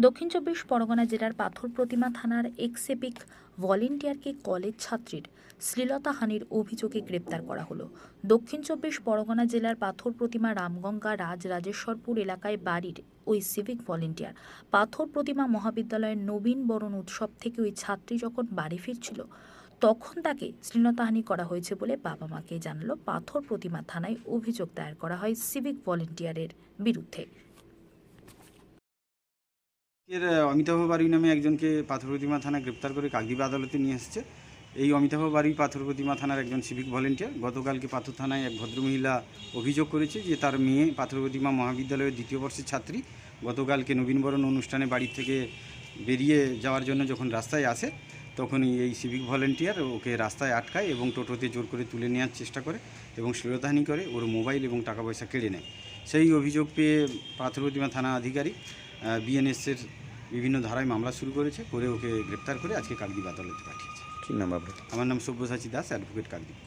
দক্ষিণ চব্বিশ পরগনা জেলার পাথর প্রতিমা থানার এক্সেপিক ভলেন্টিয়ারকে কলেজ ছাত্রীর শ্লীলতাহানির অভিযোগে গ্রেপ্তার করা হলো। দক্ষিণ চব্বিশ পরগনা জেলার পাথর প্রতিমা রামগঙ্গা রাজরাজেশ্বরপুর এলাকায় বাড়ির ওই সিভিক ভলেন্টিয়ার পাথর প্রতিমা মহাবিদ্যালয়ের নবীন বরণ উৎসব থেকে ওই ছাত্রী যখন বাড়ি ফিরছিল তখন তাকে শ্লীলতাহানি করা হয়েছে বলে বাবা মাকে জানালো। পাথর প্রতিমা থানায় অভিযোগ দায়ের করা হয় সিভিক ভলেন্টিয়ারের বিরুদ্ধে। এর অমিতাভ বাড়ি নামে একজনকে পাথর প্রতিমা থানা গ্রেপ্তার করে কাকদ্বীপ আদালতে নিয়ে এসেছে। এই অমিতাভ বাড়ি পাথর প্রতিমা থানার একজন সিভিক ভলেন্টিয়ার। গতকালকে পাথর থানায় এক ভদ্রমহিলা অভিযোগ করেছে যে তার মেয়ে পাথর প্রতিমা মহাবিদ্যালয়ের দ্বিতীয় বর্ষের ছাত্রী গতকালকে নবীনবরণ অনুষ্ঠানে বাড়ি থেকে বেরিয়ে যাওয়ার জন্য যখন রাস্তায় আসে তখনই এই সিভিক ভলেন্টিয়ার ওকে রাস্তায় আটকায় এবং টোটোতে জোর করে তুলে নেওয়ার চেষ্টা করে এবং শ্লীলতাহানি করে, ওর মোবাইল এবং টাকা পয়সা কেড়ে নেয়। সেই অভিযোগ পেয়ে পাথর প্রতিমা থানা আধিকারিক বিএনএসের বিভিন্ন ধারায় মামলা শুরু করেছে, করে ওকে গ্রেপ্তার করে আজকে কাকদ্বীপ আদালতে পাঠিয়েছে। কী নাম আপনার? আমার নাম সব্যসাচী দাস, অ্যাডভোকেট কাকদ্বীপ।